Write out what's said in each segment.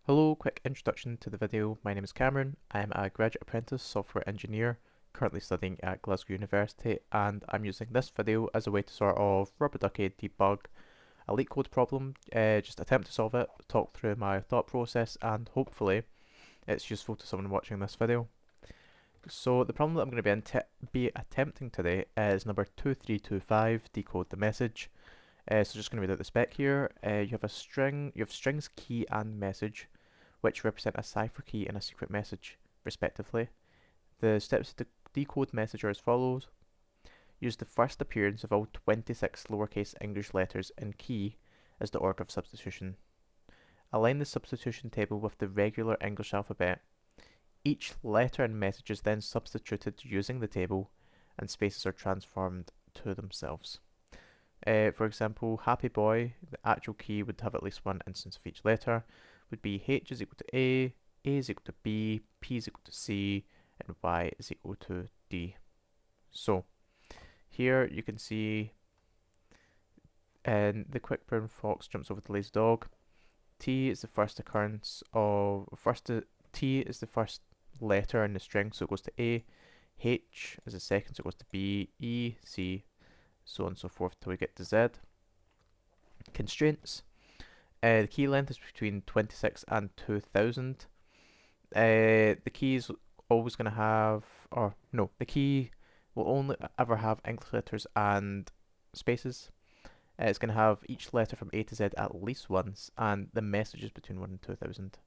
Hello, quick introduction to the video. My name is Cameron. I am a graduate apprentice software engineer currently studying at Glasgow University, and I'm using this video as a way to sort of rubber ducky debug a LeetCode problem, just attempt to solve it, talk through my thought process, and hopefully it's useful to someone watching this video. So the problem that I'm going to be attempting today is number 2325, decode the message. So just going to read out the spec here. You have strings key and message, which represent a cipher key and a secret message, respectively. The steps to decode message are as follows. Use the first appearance of all 26 lowercase English letters in key as the order of substitution. Align the substitution table with the regular English alphabet. Each letter in message is then substituted using the table, and spaces are transformed to themselves. For example, happy boy, the actual key would have at least one instance of each letter, would be H is equal to A is equal to B, P is equal to C, and Y is equal to D. So, here you can see the quick brown fox jumps over the lazy dog. T is the first occurrence of, T is the first letter in the string, so it goes to A. H is the second, so it goes to B, E, C, so on and so forth till we get to Z. Constraints. The key length is between 26 and 2000. The key is always going to have, or no, the key will only ever have English letters and spaces. It's going to have each letter from A to Z at least once, and the message is between 1 and 2000.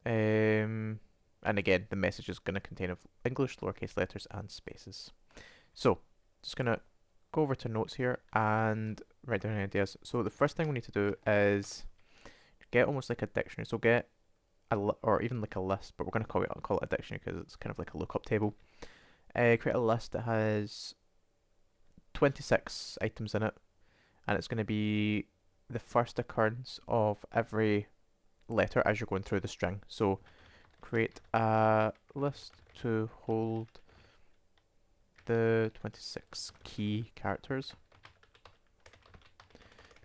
And again, the message is going to contain English, lowercase letters, and spaces. So, just going to go over to notes here and write down ideas. So the first thing we need to do is get almost like a dictionary. So get or even like a list, but we're going to call it a dictionary because it's kind of like a lookup table. Create a list that has 26 items in it, and it's going to be the first occurrence of every letter as you're going through the string. So create a list to hold the 26 key characters,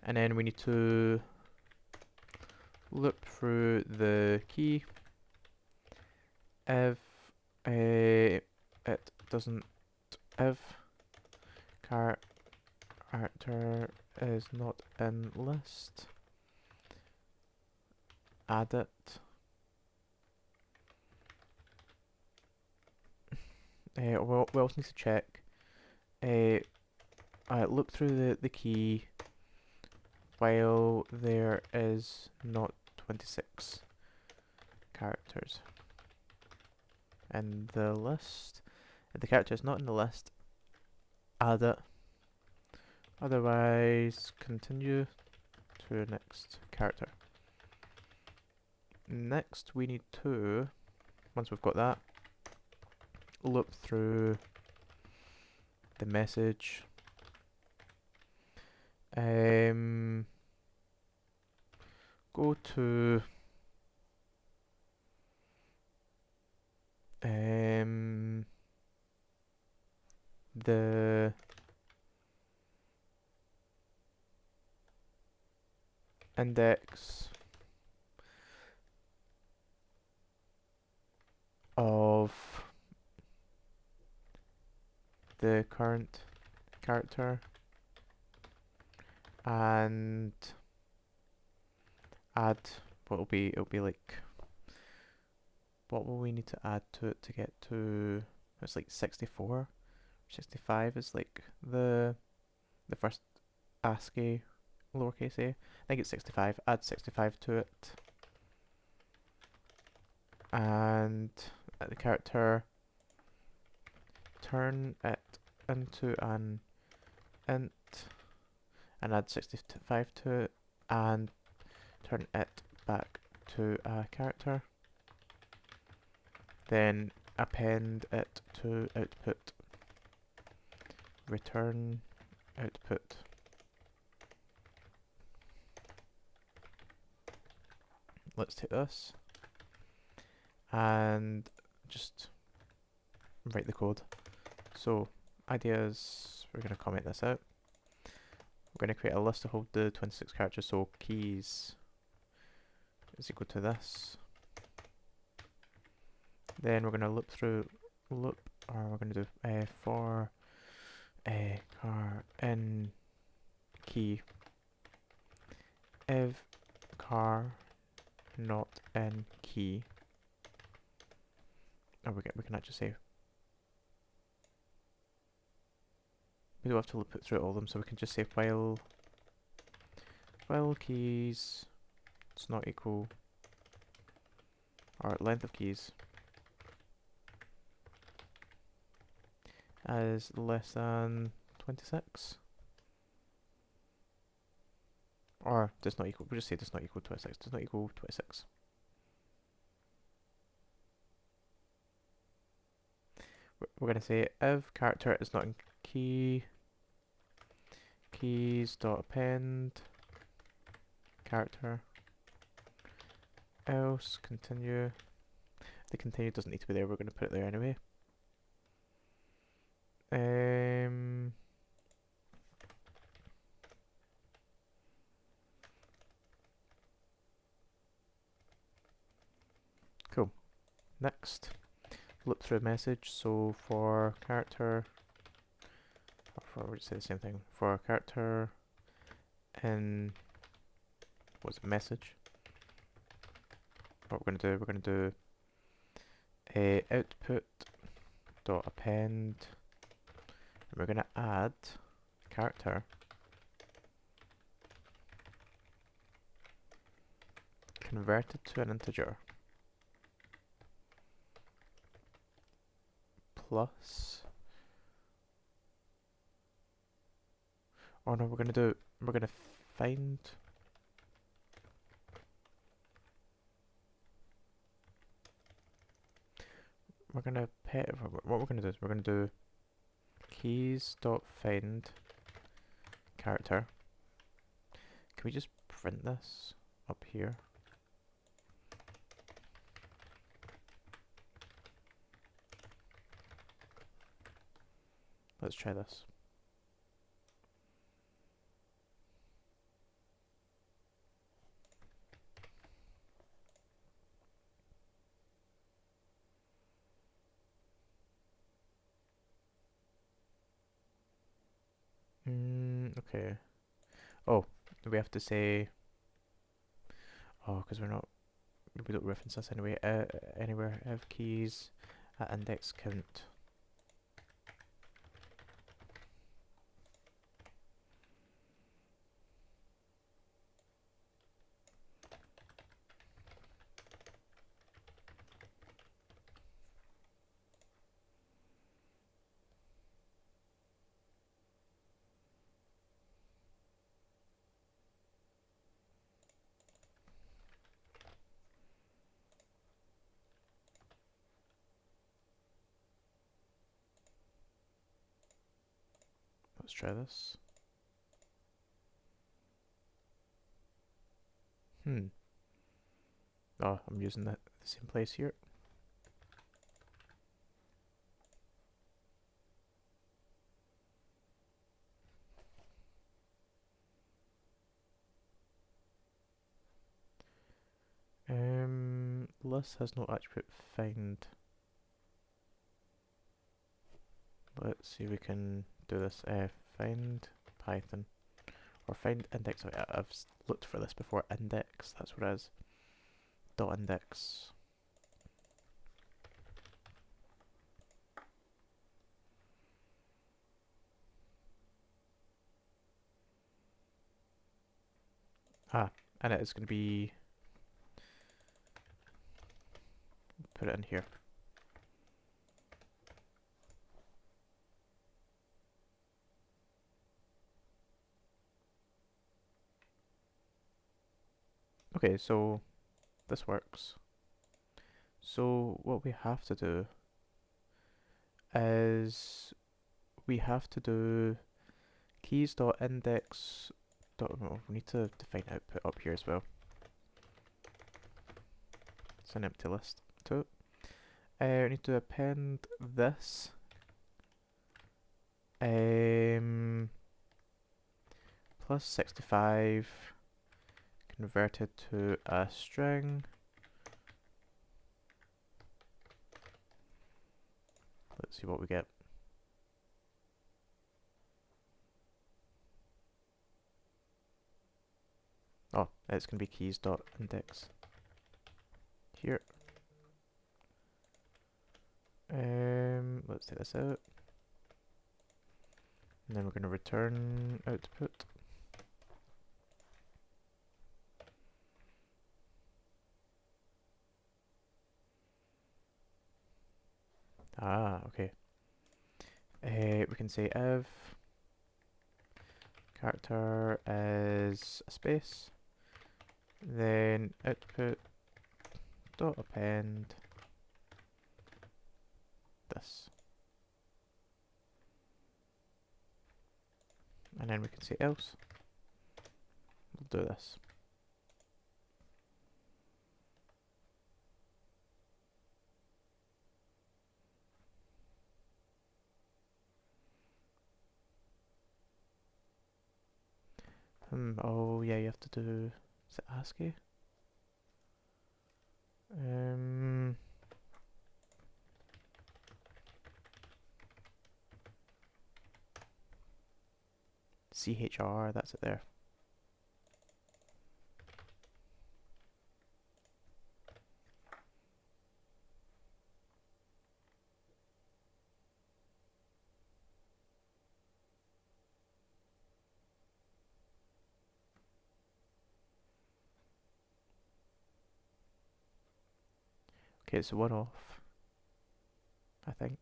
and then we need to loop through the key if it doesn't, if character is not in list, add it. We also need to check, look through the key while there is not 26 characters in the list. If the character is not in the list, add it. Otherwise, continue to the next character. Next, we need to, once we've got that, loop through the message. Go to the index of the current character and add it'll be like, what will we need to add to it to get to, it's like 64, 65 is like the first ASCII lowercase a. I think it's 65. Add 65 to it, and at the character, turn it into an int, and add 65 to it, and turn it back to a character. Then append it to output, return output. Let's take this and just write the code. So ideas, we're going to comment this out. We're going to create a list to hold the 26 characters, so keys is equal to this. Then we're going to or we're going to do for car in key if car not in key. Oh, we can actually say we don't have to put through all of them, so we can just say while keys it's not equal, or length of keys is less than 26, or does not equal. We'll just say does not equal 26. Does not equal 26. We're going to say if character is not in key, keys dot append character, else continue. The continue doesn't need to be there. We're going to put it there anyway. Cool. Next, look through a message. So for character, we'll say the same thing. For character in what's it, message. What we're going to do a output dot append, and we're going to add character converted to an integer plus, oh no, we're going to find, what we're going to do is we're going to do keys dot find character. Can we just print this up here? Let's try this. Okay. Oh, we have to say, oh, because we don't reference this anyway, anywhere, if keys at index count. Let's try this. Oh, I'm using the same place here. List has no attribute find. Let's see if we can do this. Find Python or find index. Oh, I've looked for this before. Index, that's what it is. Dot index. And it is going to be, put it in here. Okay, so this works. So what we have to do is we have to do keys.index. We need to define output up here as well. It's an empty list too. We need to append this plus 65 converted to a string. Let's see what we get. Oh, it's going to be keys.index here. Let's take this out. And then we're going to return output. Ah, okay. We can say if character is a space, then output dot append this. And then we can say else. We'll do this. Oh yeah, you have to do, is it ASCII? CHR, that's it there. Okay, so one off, I think.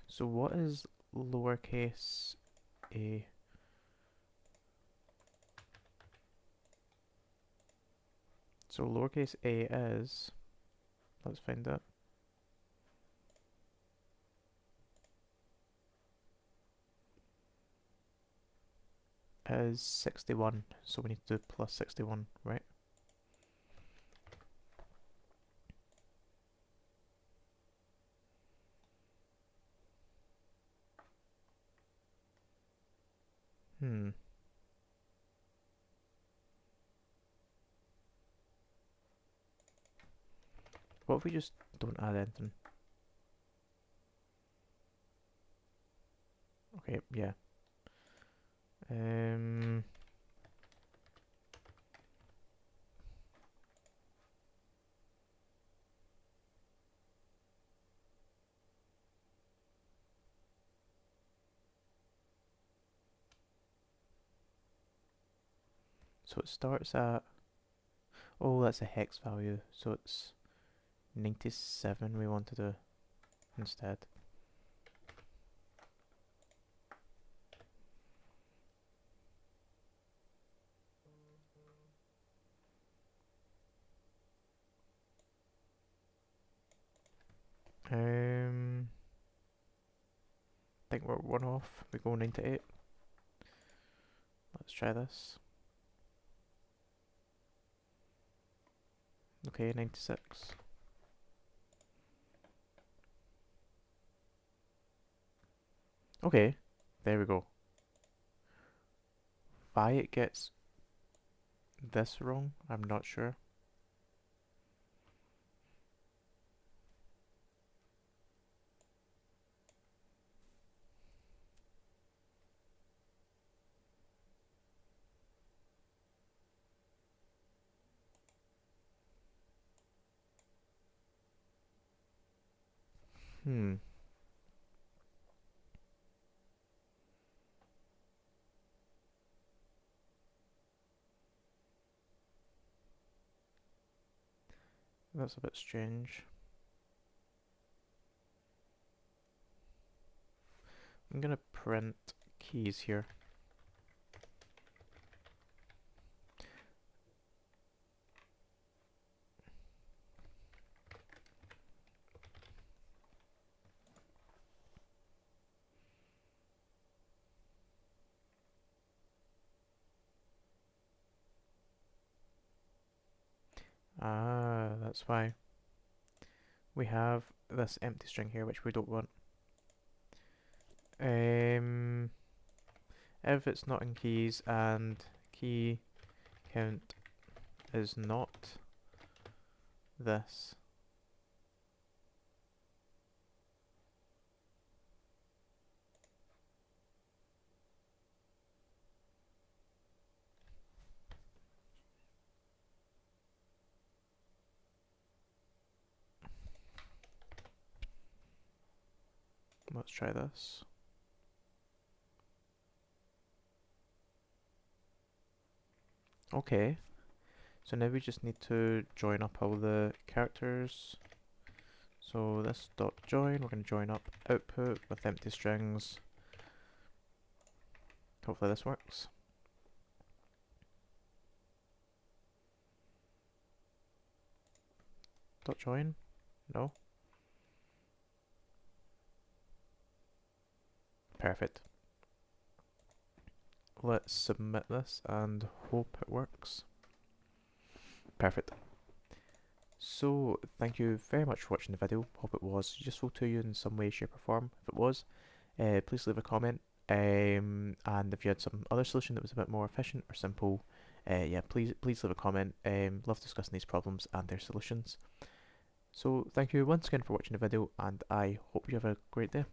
So what is lowercase a? So lowercase a is, let's find that. Is 61, so we need to do plus 61, right? What if we just don't add anything? Okay, yeah. So it starts at, oh, that's a hex value, so it's 97 we want to do instead. I think we're one off, we go 98. Let's try this. Okay, 96. Okay, there we go. Why it gets this wrong, I'm not sure. That's a bit strange. I'm gonna print keys here. Ah, that's why. We have this empty string here, which we don't want. If it's not in keys and key count is not this. Let's try this. Okay, so now we just need to join up all the characters. So this dot join, we're going to join up output with empty strings. Hopefully this works. Dot join? No? Perfect. Let's submit this and hope it works. Perfect. So, thank you very much for watching the video. Hope it was useful to you in some way, shape or form. If it was, please leave a comment. And if you had some other solution that was a bit more efficient or simple, yeah, please leave a comment. Love discussing these problems and their solutions. So, thank you once again for watching the video, and I hope you have a great day.